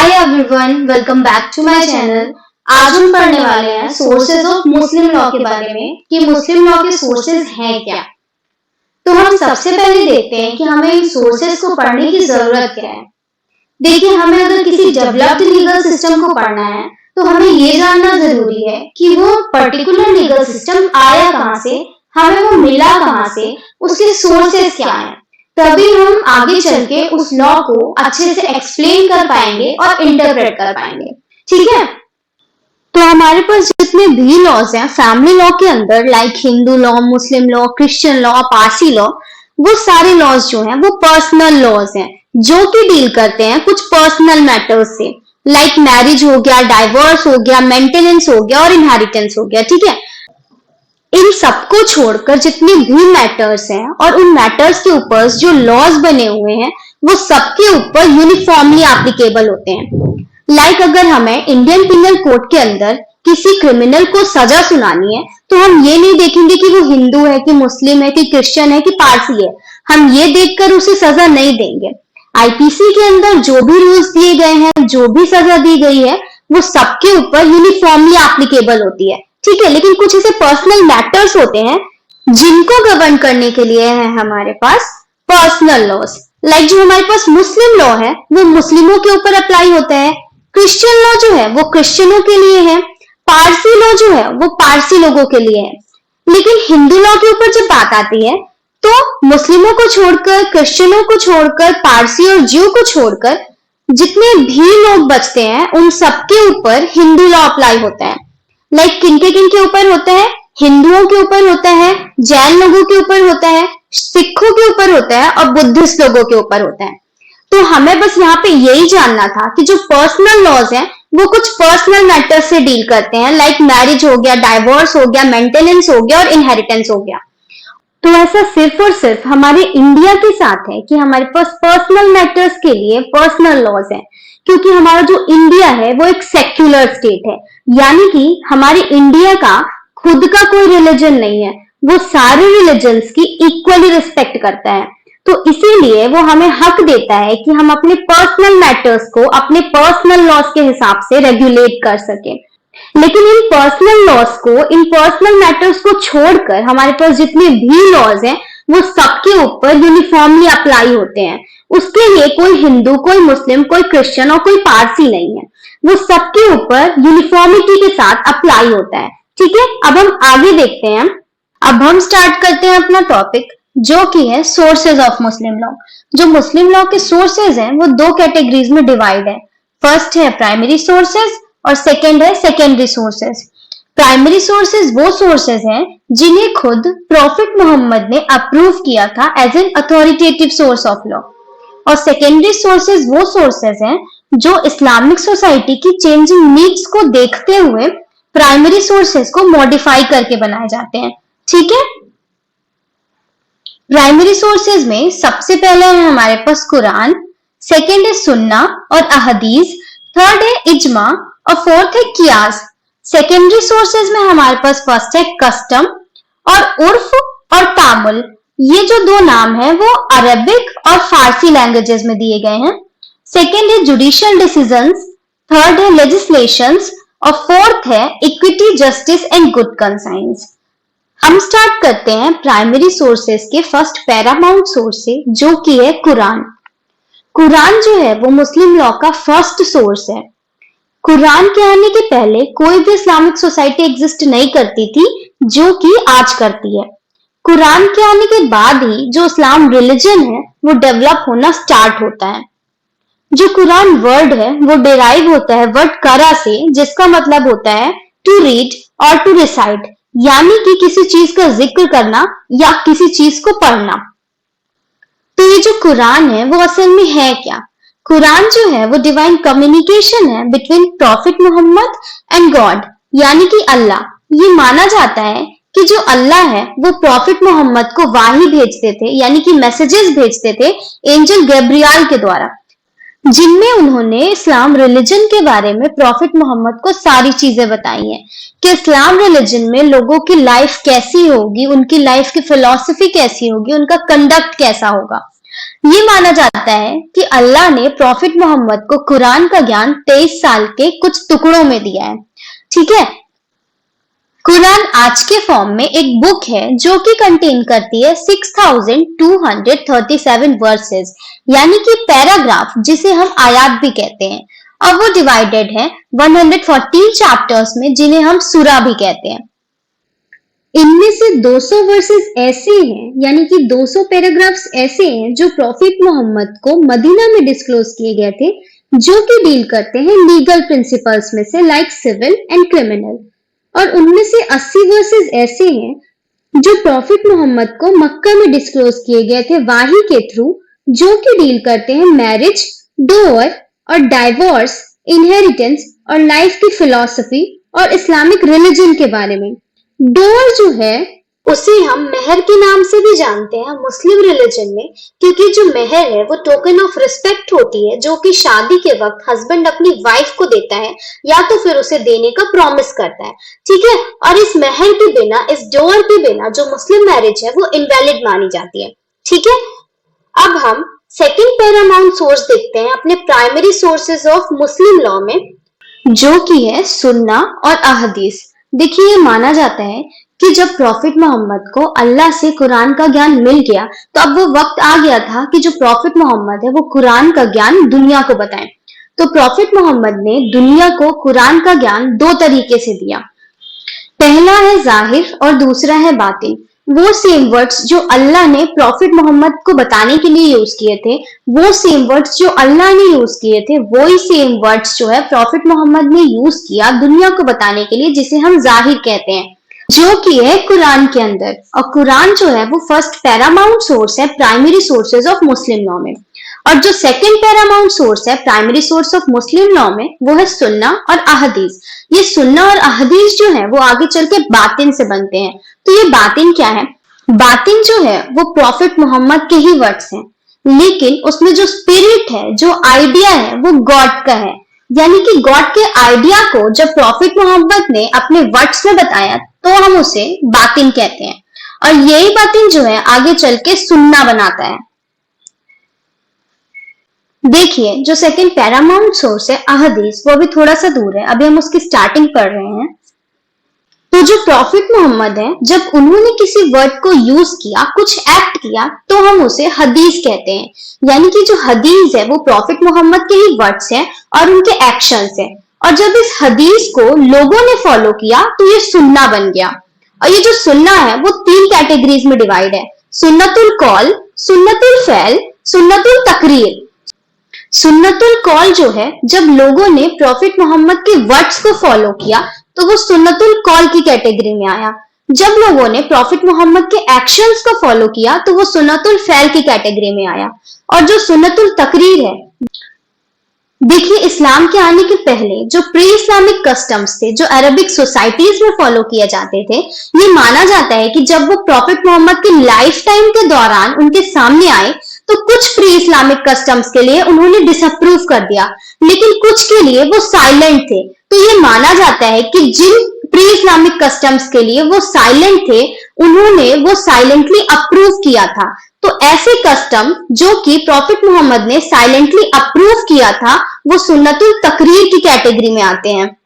Hi everyone, welcome back to my channel. आज हम पढ़ने वाले हैं सोर्सेज ऑफ मुस्लिम लॉ के बारे में कि मुस्लिम लॉ के सोर्सेज हैं क्या। तो हम सबसे पहले देखते हैं कि हमें इन सोर्सेज को पढ़ने की जरूरत क्या है। देखिए, हमें अगर किसी डेवलप्ड लीगल सिस्टम को पढ़ना है तो हमें ये जानना जरूरी है कि वो पर्टिकुलर लीगल सिस्टम आया कहाँ से, हमें वो मिला कहाँ से, उसके सोर्सेज क्या हैं। तभी हम आगे चल के उस लॉ को अच्छे से एक्सप्लेन कर पाएंगे और इंटरप्रेट कर पाएंगे। ठीक है, तो हमारे पास जितने भी लॉज हैं फैमिली लॉ के अंदर, लाइक हिंदू लॉ, मुस्लिम law, Christian law, Parsi law, वो सारे लॉज जो हैं वो पर्सनल लॉज हैं जो कि डील करते हैं कुछ पर्सनल मैटर्स से, लाइक मैरिज हो गया, डाइवोर्स हो गया, मेंटेनेंस हो गया और इनहेरिटेंस हो गया। ठीक है, इन सबको छोड़कर जितने भी मैटर्स हैं और उन मैटर्स के ऊपर जो लॉज बने हुए हैं वो सबके ऊपर यूनिफॉर्मली एप्लीकेबल होते हैं। लाइक अगर हमें इंडियन पिनल कोड के अंदर किसी क्रिमिनल को सजा सुनानी है तो हम ये नहीं देखेंगे कि वो हिंदू है कि मुस्लिम है कि क्रिश्चियन है कि पारसी है, हम ये देखकर उसे सजा नहीं देंगे। आईपीसी के अंदर जो भी रूल्स दिए गए हैं, जो भी सजा दी गई है, वो सबके ऊपर यूनिफॉर्मली एप्लीकेबल होती है। ठीक है, लेकिन कुछ ऐसे पर्सनल मैटर्स होते हैं जिनको गवर्न करने के लिए है हमारे पास पर्सनल लॉज। लाइक जो हमारे पास मुस्लिम लॉ है वो मुस्लिमों के ऊपर अप्लाई होता है, क्रिश्चियन लॉ जो है वो क्रिश्चियनों के लिए है, पारसी लॉ जो है वो पारसी लोगों के लिए है। लेकिन हिंदू लॉ के ऊपर जब बात आती है तो मुस्लिमों को छोड़कर, क्रिश्चियनों को छोड़कर, पारसी और ज्यू को छोड़कर जितने भी लोग बचते हैं उन सबके ऊपर हिंदू लॉ अप्लाई होता है। लाइक किनके ऊपर होता है? हिंदुओं के ऊपर होता है, जैन लोगों के ऊपर होता है, सिखों के ऊपर होता है और बुद्धिस्ट लोगों के ऊपर होता है। तो हमें बस यहाँ पे यही जानना था कि जो पर्सनल लॉज हैं वो कुछ पर्सनल मैटर्स से डील करते हैं, लाइक मैरिज हो गया, डाइवोर्स हो गया, मेंटेनेंस हो गया और इनहेरिटेंस हो गया। तो ऐसा सिर्फ और सिर्फ हमारे इंडिया के साथ है कि हमारे पास पर्सनल मैटर्स के लिए पर्सनल लॉज हैं, क्योंकि हमारा जो इंडिया है वो एक सेक्युलर स्टेट है, यानी कि हमारे इंडिया का खुद का कोई रिलीजन नहीं है, वो सारे रिलीजन्स की इक्वली रिस्पेक्ट करता है। तो इसीलिए वो हमें हक देता है कि हम अपने पर्सनल मैटर्स को अपने पर्सनल लॉज के हिसाब से रेगुलेट कर सके। लेकिन इन पर्सनल लॉज को, इन पर्सनल मैटर्स को छोड़कर हमारे पास जितने भी लॉज हैं वो सबके ऊपर यूनिफॉर्मली अप्लाई होते हैं। उसके लिए कोई हिंदू, कोई मुस्लिम, कोई क्रिश्चियन और कोई पारसी नहीं है, वो सबके ऊपर यूनिफॉर्मिटी के साथ अप्लाई होता है। ठीक है, अब हम आगे देखते हैं। अब हम स्टार्ट करते हैं अपना टॉपिक जो कि है सोर्सेज ऑफ मुस्लिम लॉ। जो मुस्लिम लॉ के सोर्सेज हैं वो दो कैटेगरीज में डिवाइड है। फर्स्ट है प्राइमरी सोर्सेज और सेकेंड है सेकेंडरी सोर्सेज। प्राइमरी सोर्सेज वो सोर्सेज हैं जिन्हें खुद प्रॉफिट मोहम्मद ने अप्रूव किया था as an authoritative source of law, और सेकेंडरी सोर्सेज वो सोर्सेज हैं जो इस्लामिक सोसाइटी की चेंजिंग नीड्स को देखते हुए प्राइमरी सोर्सेज को मॉडिफाई करके बनाए जाते हैं। ठीक है, प्राइमरी सोर्सेज में सबसे पहले है हमारे पास कुरान, सेकेंड है सुन्ना और अहदीस, थर्ड है इजमा और फोर्थ है कियास। सेकेंडरी सोर्सेज में हमारे पास फर्स्ट है कस्टम और उर्फ और तामुल। ये जो दो नाम है वो अरबिक और फारसी लैंग्वेजेस में दिए गए हैं। सेकेंड है जुडिशियल डिसीजंस, थर्ड है लेजिस्लेशंस और फोर्थ है equity, justice and good conscience. हम स्टार्ट करते हैं प्राइमरी सोर्सेज के फर्स्ट पैरामाउंट सोर्स से जो कि है कुरान। कुरान जो है वो मुस्लिम लॉ का फर्स्ट सोर्स है। कुरान के आने के पहले कोई भी इस्लामिक सोसाइटी एग्जिस्ट नहीं करती थी जो कि आज करती है। कुरान के आने के बाद ही जो इस्लाम रिलीजन है वो डेवलप होना स्टार्ट होता है। जो कुरान वर्ड है वो डिराइव होता है वर्ड करा से, जिसका मतलब होता है टू रीड और टू रिसाइट, यानी कि किसी चीज का जिक्र करना या किसी चीज को पढ़ना। तो ये जो कुरान है वो असल में है क्या? कुरान जो है वो डिवाइन कम्युनिकेशन है between prophet Mohammad and God, यानी कि अल्लाह। ये माना जाता है कि जो अल्लाह है वो प्रॉफिट मोहम्मद को वाही भेजते थे, यानी कि मैसेजेस भेजते थे एंजल गैब्रियल के द्वारा, जिनमें उन्होंने इस्लाम रिलीजन के बारे में प्रॉफिट मोहम्मद को सारी चीजें बताई हैं कि इस्लाम रिलीजन में लोगों की लाइफ कैसी होगी, उनकी लाइफ की फिलॉसफी कैसी होगी, उनका कंडक्ट कैसा होगा। ये माना जाता है कि अल्लाह ने प्रॉफिट मोहम्मद को कुरान का ज्ञान 23 साल के कुछ टुकड़ों में दिया है। ठीक है, कुरान आज के फॉर्म में एक बुक है जो कि कंटेन करती है 6237 वर्सेस, यानी कि पैराग्राफ, जिसे हम आयात भी कहते हैं। और वो डिवाइडेड है 114 चैप्टर्स में, जिन्हें हम सूरा भी कहते हैं। इनमें से 200 वर्सेस ऐसे हैं, यानी कि 200 पैराग्राफ्स ऐसे हैं जो प्रॉफिट मोहम्मद को मदीना में डिस्क्लोज किए गए थे, जो कि डील करते हैं लीगल प्रिंसिपल्स में से, लाइक सिविल एंड क्रिमिनल। और उनमें से 80 वर्सेस ऐसे हैं जो प्रॉफिट मोहम्मद को मक्का में डिस्क्लोज किए गए थे वाही के थ्रू, जो कि डील करते हैं मैरिज, डोवर और डाइवोर्स, इनहेरिटेंस और लाइफ की फिलॉसफी और इस्लामिक रिलीजन के बारे में। डोवर जो है उसे हम मेहर के नाम से भी जानते हैं मुस्लिम रिलीजन में, क्योंकि जो मेहर है वो टोकन ऑफ रिस्पेक्ट होती है जो कि शादी के वक्त हस्बैंड अपनी वाइफ को देता है या तो फिर उसे देने का प्रॉमिस करता है। ठीक है, और इस मेहर के बिना, इस डोवर के बिना जो मुस्लिम मैरिज है वो इनवैलिड मानी जाती है। ठीक है, अब हम सेकेंड पैरामाउंट सोर्स देखते हैं अपने primary sources of Muslim law में, जो कि है सुन्ना और अहदीस। देखिए, ये माना जाता है कि जब प्रॉफिट मोहम्मद को अल्लाह से कुरान का ज्ञान मिल गया तो अब वो वक्त आ गया था कि जो प्रॉफिट मोहम्मद है वो कुरान का ज्ञान दुनिया को बताएं। तो प्रॉफिट मोहम्मद ने दुनिया को कुरान का ज्ञान दो तरीके से दिया। पहला है जाहिर और दूसरा है बातिन। वो सेम वर्ड्स जो अल्लाह ने प्रॉफिट मोहम्मद को बताने के लिए यूज किए थे, वो सेम वर्ड्स जो अल्लाह ने यूज किए थे, वो ही सेम वर्ड्स जो है प्रॉफिट मोहम्मद ने यूज किया दुनिया को बताने के लिए, जिसे हम जाहिर कहते हैं, जो कि है कुरान के अंदर। और कुरान जो है वो फर्स्ट पैरामाउंट सोर्स है primary sources of Muslim law में। और जो सेकंड पैरामाउंट सोर्स है primary source of Muslim law में, वो है सुन्ना और अहदीस। ये सुन्ना और अहदीस जो है वो आगे चल के बातिन से बनते हैं। तो ये बातिन क्या है? बातिन जो है वो प्रॉफिट मोहम्मद के ही वर्ड्स हैं, लेकिन उसमें जो स्पिरिट है, जो आइडिया है, वो गॉड का है। यानी कि गॉड के आइडिया को जब प्रॉफिट मोहम्मद ने अपने वर्ड्स में बताया तो हम उसे बातिन कहते हैं। और यही बातिन जो है आगे चल के सुन्ना बनाता है। देखिए, जो सेकंड पैरामाउंट सोर्स है अहदीस, वो भी थोड़ा सा दूर है, अभी हम उसकी स्टार्टिंग पढ़ रहे हैं। तो जो प्रॉफिट मोहम्मद है, जब उन्होंने किसी वर्ड को यूज किया, कुछ एक्ट किया, तो हम उसे हदीस कहते हैं। यानी कि जो हदीस है वो प्रॉफिट मोहम्मद के ही वर्ड्स हैं और उनके एक्शंस हैं। और जब इस हदीस को लोगों ने फॉलो किया तो ये सुन्ना बन गया। और ये जो सुन्ना है वो 3 कैटेगरीज में डिवाइड है: सुन्नतुल कौल, सुन्नतुल फैल, सुन्नतुल तकरीर। सुन्नतुल कौल जो है, जब लोगों ने प्रॉफिट मोहम्मद के वर्ड्स को फॉलो किया तो वो सुन्नतुल कौल की कैटेगरी में आया। जब लोगों ने प्रॉफिट मोहम्मद के एक्शंस को फॉलो किया तो वो सुन्नतुल फैल की कैटेगरी में आया। और जो सुन्नतुल तकरीर है, देखिए, इस्लाम के आने के पहले जो प्री इस्लामिक कस्टम्स थे, जो अरबिक सोसाइटीज में फॉलो किए जाते थे, ये माना जाता है कि जब वो प्रॉफिट मोहम्मद की लाइफ टाइम के दौरान उनके सामने आए तो कुछ प्री इस्लामिक कस्टम्स के लिए उन्होंने डिसअप्रूव कर दिया, लेकिन कुछ के लिए वो साइलेंट थे। तो ये माना जाता है कि जिन प्री इस्लामिक कस्टम्स के लिए वो साइलेंट थे, उन्होंने वो साइलेंटली अप्रूव किया था। तो ऐसे कस्टम जो कि प्रॉफिट मोहम्मद ने साइलेंटली अप्रूव किया था, वो सुन्नतुल तकरीर की कैटेगरी में आते हैं।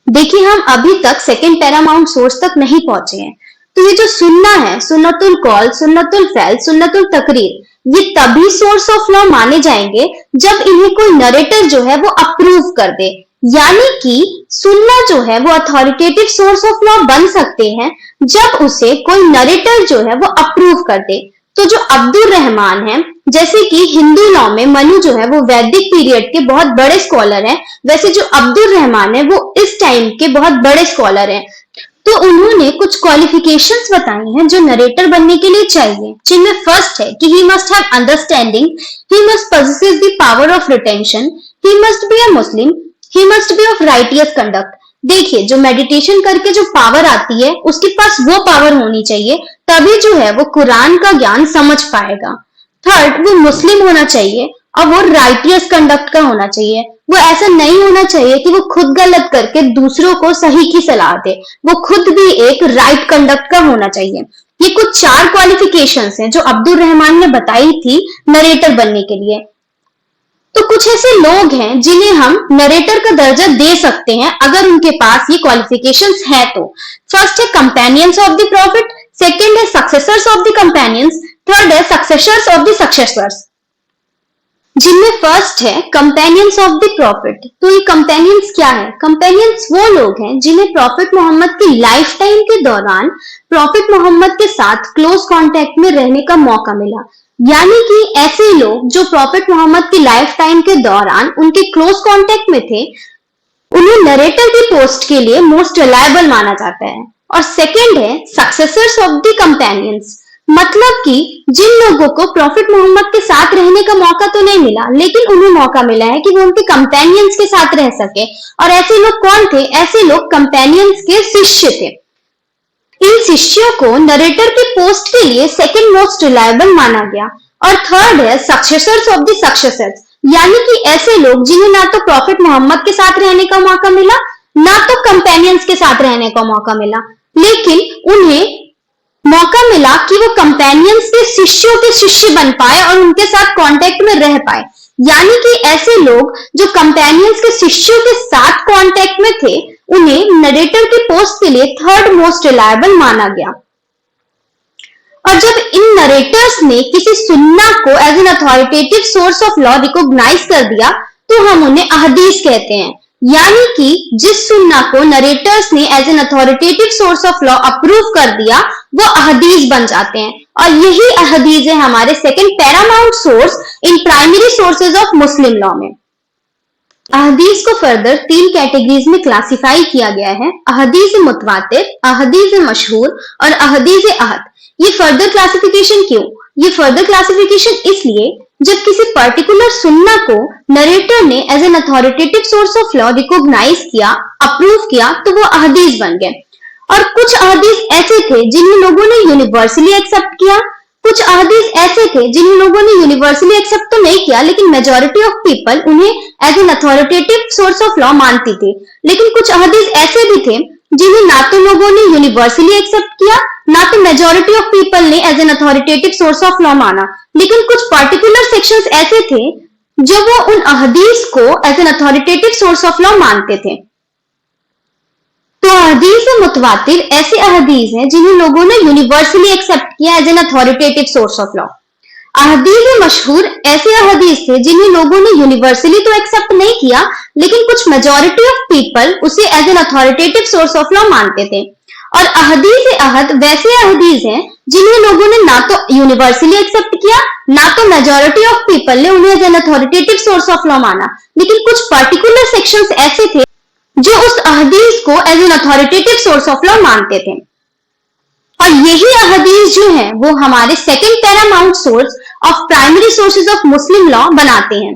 देखिए, हम अभी तक सेकंड पैरामाउंट सोर्स तक नहीं पहुंचे हैं। तो ये जो सुन्ना है, सुन्नतुल कौल, सुन्नतुल फैल, सुन्नतुल तकरीर, ये तभी सोर्स ऑफ लॉ माने जाएंगे जब इन्हें कोई नरेटर जो है वो अप्रूव कर दे। यानी कि सुन्ना जो है वो अथॉरिटेटिव सोर्स ऑफ लॉ बन सकते हैं जब उसे कोई नरेटर जो है वो अप्रूव कर दे। तो जो अब्दुल रहमान है, जैसे कि हिंदू लॉ में मनु जो है वो वैदिक पीरियड के बहुत बड़े स्कॉलर हैं, वैसे जो अब्दुल रहमान है वो इस टाइम के बहुत बड़े स्कॉलर हैं। तो उन्होंने कुछ क्वालिफिकेशंस बताई हैं जो नरेटर बनने के लिए चाहिए, जिनमें फर्स्ट है कि he must have understanding, he must possesses the power of retention, he must be a Muslim, he must be of righteous conduct. देखिए, जो मेडिटेशन करके जो पावर आती है, उसके पास वो पावर होनी चाहिए, तभी जो है वो कुरान का ज्ञान समझ पाएगा। थर्ड, वो मुस्लिम होना चाहिए और वो राइटियस कंडक्ट का होना चाहिए। वो ऐसा नहीं होना चाहिए कि वो खुद गलत करके दूसरों को सही की सलाह दे, वो खुद भी एक राइट कंडक्ट का होना चाहिए। ये कुछ 4 क्वालिफिकेशंस हैं जो अब्दुल रहमान ने बताई थी नरेटर बनने के लिए। तो कुछ ऐसे लोग हैं जिन्हें हम नरेटर का दर्जा दे सकते हैं अगर उनके पास ये क्वालिफिकेशंस है तो। फर्स्ट है companions of the prophet, second है successors of the companions, third है सक्सेसर्स ऑफ द सक्सेसर्स। जिनमें फर्स्ट है कंपेनियंस ऑफ द प्रॉफिट। तो ये कंपेनियंस क्या है? कंपेनियंस वो लोग हैं जिन्हें प्रॉफिट मोहम्मद की लाइफ टाइम के दौरान प्रॉफिट मोहम्मद के साथ क्लोज कांटेक्ट में रहने का मौका मिला। यानी कि ऐसे लोग जो प्रॉफिट मोहम्मद की लाइफ टाइम के दौरान उनके क्लोज कांटेक्ट में थे, उन्हें नरेटर की पोस्ट के लिए मोस्ट रिलायबल माना जाता है। और सेकंड है सक्सेसर्स ऑफ द कंपेनियंस, मतलब कि जिन लोगों को प्रॉफिट मोहम्मद के साथ रहने का मौका तो नहीं मिला, लेकिन उन्हें मौका मिला है कि वो उनके कंपेनियंस के साथ रह सके। और ऐसे लोग कौन थे? ऐसे लोग कंपेनियंस के शिष्य थे। इन शिष्यों को नरेटर की पोस्ट के लिए सेकंड मोस्ट रिलायबल माना गया। और थर्ड है सक्सेसर्स ऑफ द सक्सेसर्स, यानी कि ऐसे लोग जिन्हें ना तो प्रॉफिट मोहम्मद के साथ रहने का मौका मिला, ना तो कंपेनियंस के साथ रहने का मौका मिला, लेकिन उन्हें मौका मिला कि वो कंपेनियंस के शिष्यों के शिष्य बन पाए और उनके साथ कांटेक्ट में रह पाए। यानी कि ऐसे लोग जो कंपेनियंस के शिष्यों के साथ कांटेक्ट में थे, उन्हें नरेटर की पोस्ट के लिए थर्ड मोस्ट रिलायबल माना गया। और जब इन नरेटर्स ने किसी सुन्ना को as an authoritative source of law recognise कर दिया, तो हम उन्हें अहदीस कहते हैं। यानी कि जिस सुन्ना को नरेटर्स ने as an authoritative source of law approve कर दिया, वो अहदीस बन जाते हैं। और यही अहदीस है हमारे second paramount source in primary sources of Muslim law में। अहदीस को फर्दर 3 कैटेगरीज में क्लासिफाई किया गया है: अहदीस मुतवातिर, अहदीस मशहूर और अहदीस अहद। ये फर्दर क्लासिफिकेशन क्यों? ये फर्दर क्लासिफिकेशन इसलिए जब किसी पर्टिकुलर सुन्ना को नरेटर ने as an authoritative source of law recognise किया, अप्रूव किया, तो वो अहदीस बन गए। और कुछ अहदीस ऐसे थे जिन्हें लोगों ने यूनिवर्सली एक्सेप्ट किया, कुछ अहदीस ऐसे थे जिन्हें लोगों ने यूनिवर्सली एक्सेप्ट तो नहीं किया, लेकिन मेजॉरिटी ऑफ पीपल उन्हें as an authoritative source of law मानती थी। लेकिन कुछ अहदीस ऐसे भी थे जिन्हें ना तो लोगों ने यूनिवर्सली एक्सेप्ट किया, ना तो मेजॉरिटी ऑफ पीपल ने as an authoritative source of law माना, लेकिन कुछ पर्टिकुलर सेक्शंस ऐसे थे जो वो उन अहदीस को as an authoritative source of law मानते थे। तो अहदीस मुतवातिर ऐसे अहदीस हैं जिन्हें लोगों ने यूनिवर्सली एक्सेप्ट किया as an authoritative source of law. अहदीस मशहूर ऐसे अहदीस थे जिन्हें लोगों ने यूनिवर्सली तो एक्सेप्ट नहीं किया, लेकिन कुछ मेजॉरिटी ऑफ पीपल उसे as an authoritative source of law मानते थे। और अहदीस अहद वैसे अहदीस हैं जिन्हें लोगों ने ना तो यूनिवर्सली एक्सेप्ट किया, ना तो मेजॉरिटी ऑफ पीपल ने उन्हें as an authoritative source of law माना, लेकिन कुछ पर्टिकुलर सेक्शंस ऐसे थे जो उस अहदीस को as an authoritative source of law मानते थे। और यही अहदीस जो है वो हमारे second paramount source of primary sources of Muslim law बनाते हैं।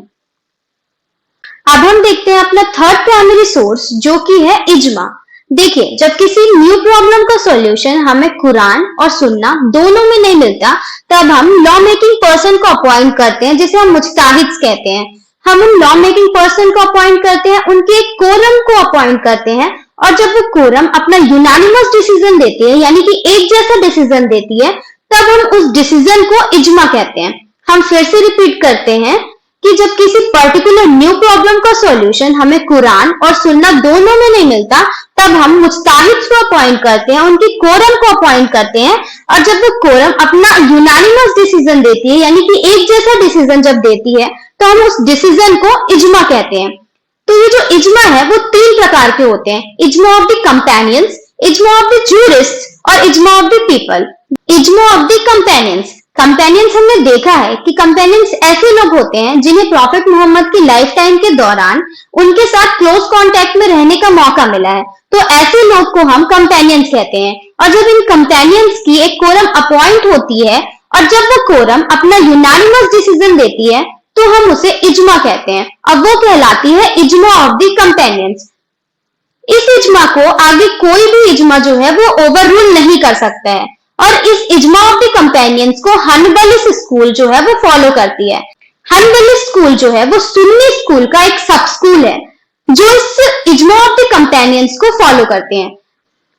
अब हम देखते हैं अपना थर्ड प्राइमरी सोर्स, जो कि है इजमा। देखिए, जब किसी न्यू प्रॉब्लम का सॉल्यूशन हमें कुरान और सुन्ना दोनों में नहीं मिलता, तब हम लॉ मेकिंग पर्सन को अपॉइंट करते हैं, जिसे हम मुज्ताहिद कहते हैं। हम उन लॉ मेकिंग पर्सन को अपॉइंट करते हैं, उनके एक कोरम को अपॉइंट करते हैं, और जब वो कोरम अपना यूनानिमस डिसीजन देती है, यानी कि एक जैसा डिसीजन देती है, तब हम उस डिसीजन को इजमा कहते हैं। हम फिर से रिपीट करते हैं कि जब किसी पर्टिकुलर न्यू प्रॉब्लम का सॉल्यूशन हमें कुरान और सुन्ना दोनों में नहीं मिलता, तब हम मुज्ताहिद को अपॉइंट करते हैं, उनकी कोरम को अपॉइंट करते हैं, और जब वो कोरम अपना यूनानिमस डिसीजन देती है, यानी कि एक जैसा डिसीजन जब देती है, तो हम उस डिसीजन को इजमा कहते हैं। तो ये जो इजमा है वो 3 प्रकार के होते हैं: इजमा ऑफ द कंपेनियंस, इजमा ऑफ द जूरिस्ट और इजमा ऑफ द पीपल। इजमा ऑफ द कंपेनियंस, कंपेनियंस हमने देखा है कि कंपेनियंस ऐसे लोग होते हैं जिन्हें प्रॉफिट मोहम्मद की लाइफ टाइम के दौरान उनके साथ क्लोज कांटेक्ट में रहने का मौका मिला है, तो ऐसे लोग को हम कंपेनियंस कहते हैं। और जब इन कंपेनियंस की एक कोरम अपॉइंट होती है और जब वो कोरम अपना यूनानिमस डिसीजन देती है, तो हम उसे इजमा कहते हैं। अब वो कहलाती है इजमा ऑफ द कंपेनियंस। इस इजमा को आगे कोई भी इजमा जो है वो ओवररूल नहीं कर सकता है, और इस इजमा ऑफ द कंपेनियंस को हनबलिस स्कूल जो है वो फॉलो करती है। हनबलिस स्कूल जो है वो सुन्नी स्कूल का एक सब स्कूल है जो इस इजमा ऑफ द कंपेनियंस को फॉलो करते हैं।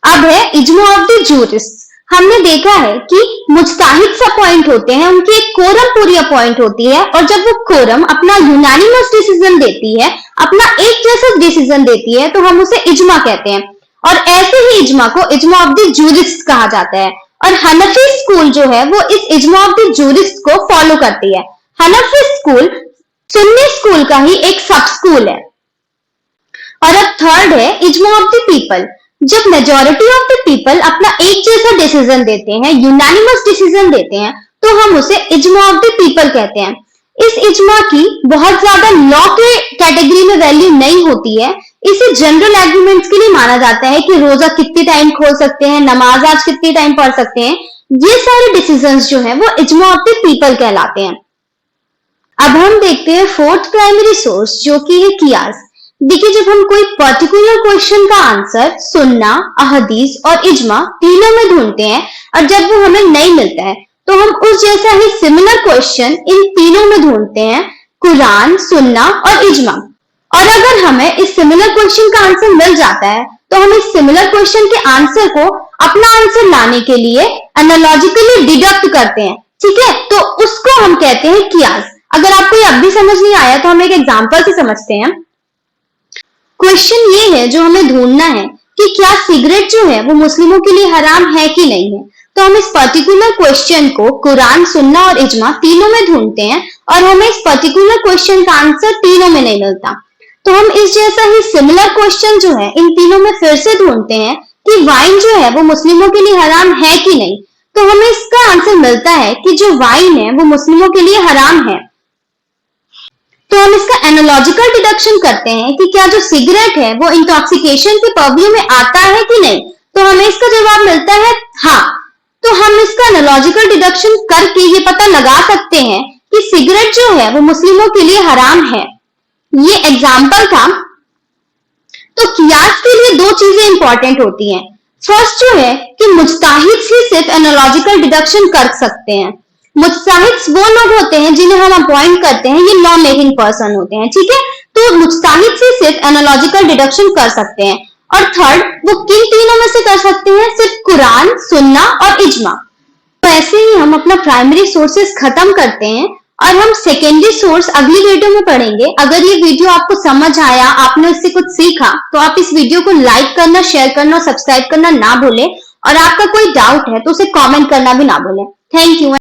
अब है इजमा ऑफ द जूरिस्ट। हमने देखा है कि मुजताहिद अपॉइंट होते हैं, उनकी एक कोरम पूरी अपॉइंट होती है, और जब वो कोरम अपना यूनानिमस डिसीजन देती है, अपना एक जैसा डिसीजन देती है, तो हम उसे इजमा कहते हैं। और ऐसे ही इजमा को इजमा ऑफ द जूरिस्ट कहा जाता है। और हनफी स्कूल जो है वो इस इजमा ऑफ द जूरिस्ट को फॉलो करती है। हनफी स्कूल सुन्नी स्कूल का ही एक सब स्कूल है। और अब थर्ड है इजमा ऑफ द पीपल। जब मेजॉरिटी ऑफ द पीपल अपना एक जैसा डिसीजन देते हैं, यूनानिमस डिसीजन देते हैं, तो हम उसे इजमा ऑफ द पीपल कहते हैं। इस इजमा की बहुत ज्यादा लॉ के कैटेगरी में वैल्यू नहीं होती है। इसे जनरल एग्रीमेंट्स के लिए माना जाता है कि रोजा कितने टाइम खोल सकते हैं, नमाज आज कितने टाइम पढ़ सकते हैं। ये सारे डिसीजंस जो हैं वो इजमा ऑफ द पीपल कहलाते हैं। अब हम देखते हैं फोर्थ प्राइमरी सोर्स, जो कि है कियास। देखिए, जब हम कोई पर्टिकुलर क्वेश्चन का आंसर सुन्ना, अहदीस और इजमा तीनों में ढूंढते हैं, और जब वो हमें नहीं मिलता है तो हम उस जैसा ही सिमिलर क्वेश्चन इन तीनों में ढूंढते हैं, कुरान, सुन्ना और इजमा। और अगर हमें इस सिमिलर क्वेश्चन का आंसर मिल जाता है तो हम इस सिमिलर क्वेश्चन के आंसर को अपना आंसर लाने के लिए एनालॉजिकली डिडक्ट करते हैं। ठीक है, तो उसको हम कहते हैं कियास। अगर आपको ये अब भी समझ नहीं आया तो हम एक एग्जाम्पल से समझते हैं। क्वेश्चन ये है जो हमें ढूंढना है कि क्या सिगरेट जो है वो मुस्लिमों के लिए हराम है कि नहीं है। तो हम इस पर्टिकुलर क्वेश्चन को कुरान, सुन्ना और इजमा तीनों में ढूंढते हैं, और हमें इस पर्टिकुलर क्वेश्चन का आंसर तीनों में नहीं मिलता। तो हम इस जैसा ही सिमिलर क्वेश्चन जो है इन तीनों में फिर से ढूंढते हैं कि वाइन जो है वो मुस्लिमों के लिए हराम है कि नहीं। तो हमें इसका आंसर मिलता है कि जो वाइन है वो मुस्लिमों के लिए हराम है। तो हम इसका एनालॉजिकल डिडक्शन करते हैं कि क्या जो सिगरेट है वो इंटॉक्सिकेशन के पर्व्यू में आता है कि नहीं। तो हमें इसका जवाब मिलता है हाँ। तो हम इसका एनालॉजिकल डिडक्शन करके ये पता लगा सकते हैं कि सिगरेट जो है वो मुस्लिमों के लिए हराम है। ये एग्जाम्पल था। तो कियास के लिए दो चीजें इंपॉर्टेंट होती हैं। फर्स्ट जो है कि मुजताहिद ही सिर्फ एनालॉजिकल डिडक्शन कर सकते हैं। मुजताहिद वो लोग होते हैं जिन्हें हम अपॉइंट करते हैं, ये लॉ मेकिंग पर्सन होते हैं। ठीक है, तो मुजताहिद से सिर्फ एनालॉजिकल डिडक्शन कर सकते हैं। और थर्ड, वो किन तीनों में से कर सकते हैं? सिर्फ कुरान, सुन्ना और इजमा। तो ऐसे ही हम अपना प्राइमरी सोर्सेस खत्म करते हैं, और हम सेकेंडरी सोर्स अगली वीडियो में पढ़ेंगे। अगर ये वीडियो आपको समझ आया, आपने इससे कुछ सीखा, तो आप इस वीडियो को लाइक करना, शेयर करना और सब्सक्राइब करना ना भूलें। और आपका कोई डाउट है तो उसे कमेंट करना भी ना भूलें। Thank you.